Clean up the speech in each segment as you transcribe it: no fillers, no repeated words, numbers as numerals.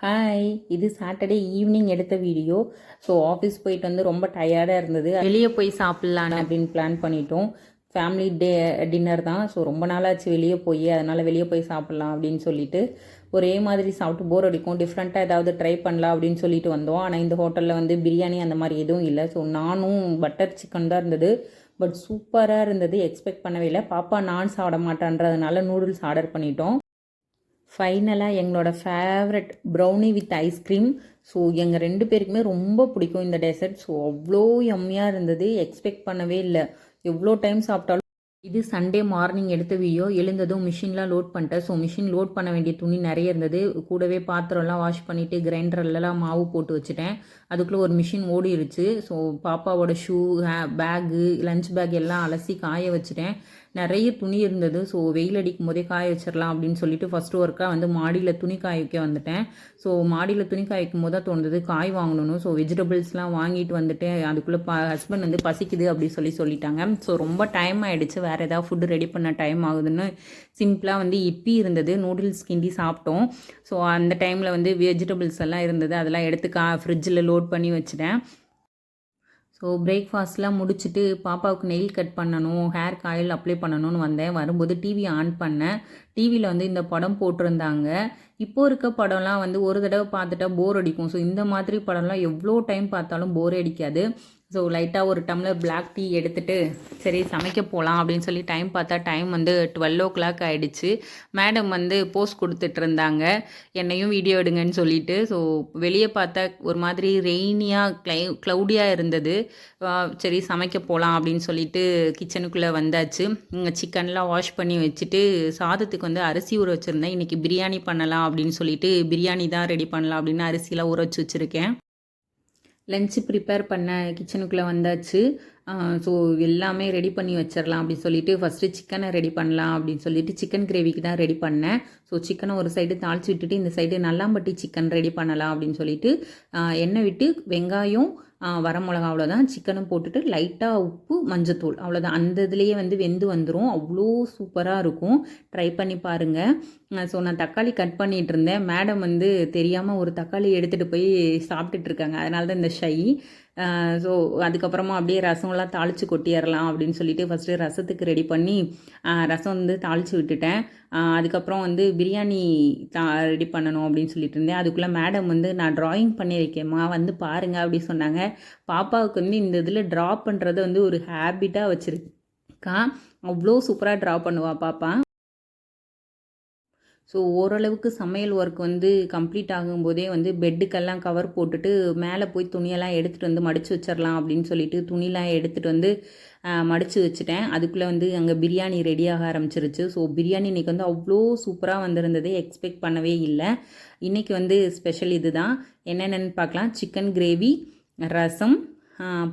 Hi, இது Saturday evening எடுத்த video. So office போயிட்டு வந்து ரொம்ப டயர்டாக இருந்தது. வெளியே போய் சாப்பிட்லான்னு அப்படின்னு பிளான் பண்ணிட்டோம். ஃபேமிலி டின்னர் தான். ஸோ ரொம்ப நாளாச்சு வெளியே போய், அதனால் வெளியே போய் சாப்பிட்லாம் அப்படின்னு சொல்லிட்டு ஒரே மாதிரி சாப்பிட்டு போர் அடிக்கும், டிஃப்ரெண்ட்டாக ஏதாவது ட்ரை பண்ணலாம் அப்படின்னு சொல்லிட்டு வந்தோம். ஆனால் இந்த ஹோட்டலில் வந்து பிரியாணி அந்த மாதிரி எதுவும் இல்லை. ஸோ நானும் பட்டர் சிக்கன் தான் இருந்தது. பட் சூப்பராக இருந்தது, எக்ஸ்பெக்ட் பண்ணவே இல்லை. பாப்பா நான் சாப்பிட மாட்டேன்றதுனால நூடுல்ஸ் ஆர்டர் பண்ணிட்டோம். ஃபைனலாக எங்களோட favourite brownie with ice cream. So எங்கள் 2 பேருக்குமே ரொம்ப பிடிக்கும் இந்த டெசர்ட். ஸோ அவ்வளோ யம்மியாக இருந்தது, எக்ஸ்பெக்ட் பண்ணவே இல்லை. எவ்வளோ டைம் சாப்பிட்டாலும். இது சண்டே மார்னிங் எடுத்த வீடியோ. எழுந்ததும் மிஷின்லாம் லோட் பண்ணிட்டேன். ஸோ மிஷின் லோட் பண்ண வேண்டிய துணி நிறைய இருந்தது. கூடவே பாத்திரம்லாம் வாஷ் பண்ணிவிட்டு கிரைண்டர்லாம் மாவு போட்டு வச்சுட்டேன். அதுக்குள்ளே ஒரு மிஷின் ஓடிருச்சு. ஸோ பாப்பாவோட ஷூ, பேகு, லஞ்ச் பேக் எல்லாம் அலசி காய வச்சுட்டேன். நிறைய துணி இருந்தது. ஸோ வெயில் அடிக்கும் போதே காய வச்சிடலாம் அப்படின்னு சொல்லிட்டு ஃபஸ்ட்டு ஒர்க்காக வந்து மாடியில் துணி காய வைக்க வந்துட்டேன். ஸோ மாடியில் துணி காய வைக்கும் போது தான் தோணுது காய் வாங்கணும். ஸோ வெஜிடபிள்ஸ்லாம் வாங்கிட்டு வந்துட்டு அதுக்குள்ளே ஹஸ்பண்ட் வந்து பசிக்குது அப்படி சொல்லிட்டாங்க. ஸோ ரொம்ப டைம் ஆகிடுச்சு, வேறு ஏதாவது ஃபுட்டு ரெடி பண்ண டைம் ஆகுதுன்னு சிம்பிளாக வந்து இப்பி இருந்தது, நூடுல்ஸ் கிண்டி சாப்பிட்டோம். ஸோ அந்த டைமில் வந்து வெஜிடபிள்ஸ் எல்லாம் இருந்தது, அதெல்லாம் எடுத்து ஃப்ரிட்ஜில் லோட் பண்ணி வச்சுட்டேன். ஸோ பிரேக்ஃபாஸ்ட்லாம் முடிச்சுட்டு பாப்பாவுக்கு நெயில் கட் பண்ணணும், ஹேருக்கு ஆயில் அப்ளை பண்ணணும்னு வந்தேன். வரும்போது டிவி ஆன் பண்ணேன். டிவியில் வந்து இந்த படம் போட்டிருந்தாங்க. இப்போ இருக்க படம்லாம் வந்து ஒரு தடவை பார்த்துட்டா போர் அடிக்கும். ஸோ இந்த மாதிரி படம்லாம் எவ்வளோ டைம் பார்த்தாலும் போரே அடிக்காது. ஸோ லைட்டாக ஒரு டம்ளர் பிளாக் டீ எடுத்துகிட்டு சரி சமைக்க போகலாம் அப்படின்னு சொல்லி டைம் பார்த்தா டைம் வந்து 12 ஆகிடுச்சு. மேடம் வந்து போஸ்ட் கொடுத்துட்டு இருந்தாங்க, என்னையும் வீடியோ எடுங்கன்னு சொல்லிட்டு. ஸோ வெளியே பார்த்தா ஒரு மாதிரி ரெய்னியாக க்ளவுடியாக இருந்தது. சரி சமைக்க போகலாம் அப்படின்னு சொல்லிட்டு கிச்சனுக்குள்ளே வந்தாச்சு. சிக்கன்லாம் வாஷ் பண்ணி வச்சுட்டு சாதத்துக்கு வந்து அரிசி ஊற வச்சுருந்தேன். இன்றைக்கி பிரியாணி பண்ணலாம் அப்படின்னு சொல்லிட்டு பிரியாணி தான் ரெடி பண்ணலாம் அப்படின்னு அரிசிலாம் ஊற வச்சு வச்சுருக்கேன். லஞ்சு ப்ரிப்பேர் பண்ண கிச்சனுக்குள்ளே வந்தாச்சு. ஸோ எல்லாமே ரெடி பண்ணி வச்சிடலாம் அப்படின்னு சொல்லிட்டு ஃபஸ்ட்டு சிக்கனை ரெடி பண்ணலாம் அப்படின்னு சொல்லிட்டு சிக்கன் கிரேவிக்கு தான் ரெடி பண்ணேன். ஸோ சிக்கனை ஒரு சைடு தாளித்து விட்டுட்டு இந்த சைடு நல்லாம்பட்டி சிக்கன் ரெடி பண்ணலாம் அப்படின்னு சொல்லிட்டு எண்ணெய் விட்டு வெங்காயம், வரமிளகா, அவ்வளோதான். சிக்கனும் போட்டுட்டு லைட்டாக உப்பு, மஞ்சத்தூள், அவ்வளோதான். அந்த இதுலேயே வந்து வெந்து வந்துடும். அவ்வளோ சூப்பராக இருக்கும், ட்ரை பண்ணி பாருங்கள். ஸோ நான் தக்காளி கட் பண்ணிகிட்டு இருந்தேன். மேடம் வந்து தெரியாமல் ஒரு தக்காளி எடுத்துகிட்டு போய் சாப்பிட்டுட்டு இருக்காங்க, அதனால தான் இந்த ஷை. ஸோ அதுக்கப்புறமா அப்படியே ரசம்லாம் தாளித்து கொட்டிடலாம் அப்படின்னு சொல்லிட்டு ஃபஸ்ட்டு ரசத்துக்கு ரெடி பண்ணி ரசம் வந்து தாளித்து விட்டுட்டேன். அதுக்கப்புறம் வந்து பிரியாணி ரெடி பண்ணணும் அப்படின்னு சொல்லிட்டு இருந்தேன். அதுக்குள்ளே மேடம் வந்து நான் ட்ராயிங் பண்ணி வைக்கேம்மா வந்து பாருங்கள் அப்படி சொன்னாங்க. பாப்பாவுக்கு வந்து இந்த இதில் ட்ரா பண்ணுறதை வந்து ஒரு ஹேபிட்டாக வச்சுருக்கா. அவ்வளோ சூப்பராக ட்ரா பண்ணுவாள் பாப்பா. ஸோ ஓரளவுக்கு சமையல் ஒர்க் வந்து கம்ப்ளீட் ஆகும்போதே வந்து பெட்டுக்கெல்லாம் கவர் போட்டுட்டு மேலே போய் துணியெல்லாம் எடுத்துகிட்டு வந்து மடித்து வச்சிடலாம் அப்படின்னு சொல்லிட்டு துணிலாம் எடுத்துகிட்டு வந்து மடித்து வச்சுட்டேன். அதுக்குள்ளே வந்து அங்கே பிரியாணி ரெடியாக ஆரம்பிச்சிருச்சு. ஸோ பிரியாணி இன்றைக்கி வந்து அவ்வளோ சூப்பராக வந்திருந்ததே எக்ஸ்பெக்ட் பண்ணவே இல்லை. இன்றைக்கி வந்து ஸ்பெஷல் இது தான். என்னென்னு பார்க்கலாம். சிக்கன் கிரேவி, ரசம்,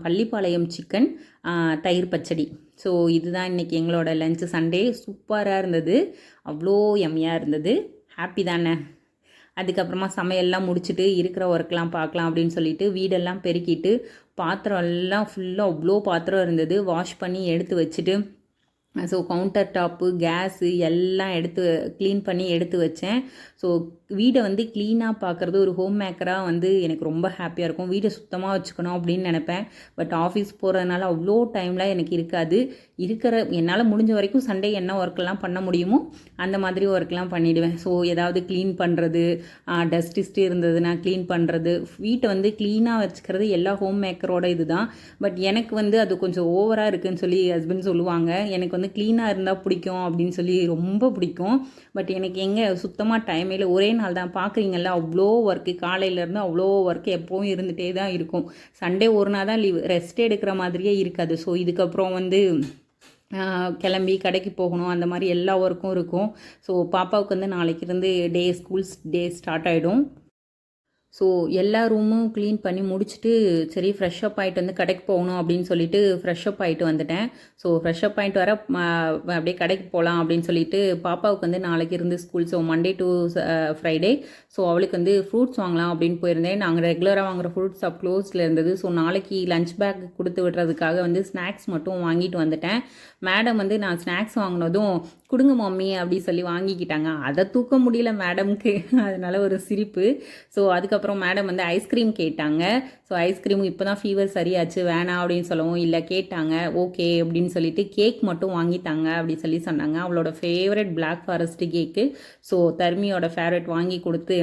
பள்ளிப்பாளையம் சிக்கன், தயிர் பச்சடி. ஸோ இதுதான் இன்றைக்கி எங்களோட லஞ்சு. சண்டே சூப்பராக இருந்தது, அவ்வளோ யம்மியாக இருந்தது. ஹாப்பி தானே? அதுக்கப்புறமா சமையல்லாம் முடிச்சுட்டு இருக்கிற ஒர்க்லாம் பார்க்கலாம் அப்படின்னு சொல்லிட்டு வீடெல்லாம் பெருக்கிட்டு பாத்திரம் எல்லாம் ஃபுல்லாக அவ்வளோ பாத்திரம் இருந்தது, வாஷ் பண்ணி எடுத்து வச்சுட்டு ஸோ கவுண்டர் டாப்பு, கேஸு எல்லாம் க்ளீன் பண்ணி எடுத்து வச்சேன். ஸோ வீடை வந்து க்ளீனாக பார்க்குறது ஒரு ஹோம் மேக்கராக வந்து எனக்கு ரொம்ப ஹாப்பியாக இருக்கும். வீடை சுத்தமாக வச்சுக்கணும் அப்படின்னு நினப்பேன். பட் ஆஃபீஸ் போகிறதுனால அவ்வளோ டைம்லாம் எனக்கு இருக்காது. என்னால் முடிஞ்ச வரைக்கும் சண்டே என்ன ஒர்க்கெல்லாம் பண்ண முடியுமோ அந்த மாதிரி ஒர்க்லாம் பண்ணிவிடுவேன். ஸோ ஏதாவது க்ளீன் பண்ணுறது, டஸ்ட் இருந்ததுன்னா க்ளீன் பண்ணுறது, வீட்டை வந்து க்ளீனாக வச்சுக்கிறது எல்லா ஹோம் மேக்கரோட இது தான். பட் எனக்கு வந்து அது கொஞ்சம் ஓவராக இருக்குதுன்னு சொல்லி ஹஸ்பண்ட் சொல்லுவாங்க. எனக்கு வந்து க்ளீனாக இருந்தால் பிடிக்கும் அப்படின்னு சொல்லி ரொம்ப பிடிக்கும். பட் எனக்கு எங்கே சுத்தமாக டைமே இல்லை. ஒரே நாள் தான் பார்க்குறீங்கல்ல, அவ்வளோ ஒர்க்கு, காலையிலேருந்து அவ்வளோ ஒர்க்கு எப்போவும் இருந்துகிட்டே தான் இருக்கும். சண்டே ஒரு நாள் தான் லீவ், ரெஸ்ட் எடுக்கிற மாதிரியே இருக்காது. ஸோ இதுக்கப்புறம் வந்து கிளம்பி கடைக்கு போகணும், அந்த மாதிரி எல்லா ஒர்க்கும் இருக்கும். ஸோ பாப்பாவுக்கு வந்து நாளைக்கு இருந்து ஸ்கூல்ஸ் டே ஸ்டார்ட் ஆகிடும். ஸோ எல்லா ரூமும் க்ளீன் பண்ணி முடிச்சுட்டு சரி ஃப்ரெஷ்அப் ஆகிட்டு வந்து கடைக்கு போகணும் அப்படின்னு சொல்லிட்டு ஃப்ரெஷ்அப் ஆகிட்டு வந்துட்டேன். ஸோ ஃப்ரெஷ்அப் ஆகிட்டு வர அப்படியே கடைக்கு போகலாம் அப்படின்னு சொல்லிட்டு பாப்பாவுக்கு வந்து நாளைக்கு இருந்து school. So Monday to Friday. So அவளுக்கு வந்து ஃப்ரூட்ஸ் வாங்கலாம் அப்படின்னு போயிருந்தேன். நாங்கள் ரெகுலராக வாங்குகிற ஃப்ரூட்ஸ் ஷாப் க்ளோஸில் இருந்தது. ஸோ நாளைக்கு லஞ்ச் பேக் கொடுத்து விடுறதுக்காக வந்து ஸ்நாக்ஸ் மட்டும் வாங்கிட்டு வந்துட்டேன். மேடம் வந்து நான் ஸ்நாக்ஸ் வாங்கினதும் கொடுங்க மம்மி அப்படி சொல்லி வாங்கிக்கிட்டாங்க. அதை தூக்க முடியல மேடம்க்கு. அதனால ஒரு சிரிப்பு. ஸோ அதுக்கப்புறம் மேடம் வந்து ஐஸ்கிரீம் கேட்டாங்க. ஸோ ஐஸ்கிரீம் இப்போ தான் ஃபீவர் சரியாச்சு வேணாம் அப்படின்னு சொல்லவும் இல்லை கேட்டாங்க. ஓகே அப்படின்னு சொல்லிட்டு கேக் மட்டும் வாங்கிட்டாங்க அப்படி சொல்லி சொன்னாங்க. அவளோட favourite black forest cake. So தர்மியோட ஃபேவரட் வாங்கி கொடுத்து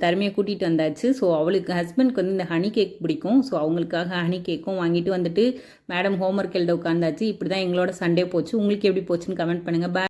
தர்மியை கூட்டிகிட்டு வந்தாச்சு. ஸோ அவளுக்கு ஹஸ்பண்ட்க்கு வந்து இந்த ஹனி கேக் பிடிக்கும். ஸோ அவங்களுக்காக ஹனி கேக்கும் வாங்கிட்டு வந்துட்டு மேடம் ஹோம்ஒர்க் எழுத உட்காந்தாச்சு. இப்படி தான் எங்களோட சண்டே போச்சு. உங்களுக்கு எப்படி போச்சுன்னு கமெண்ட் பண்ணுங்கள்.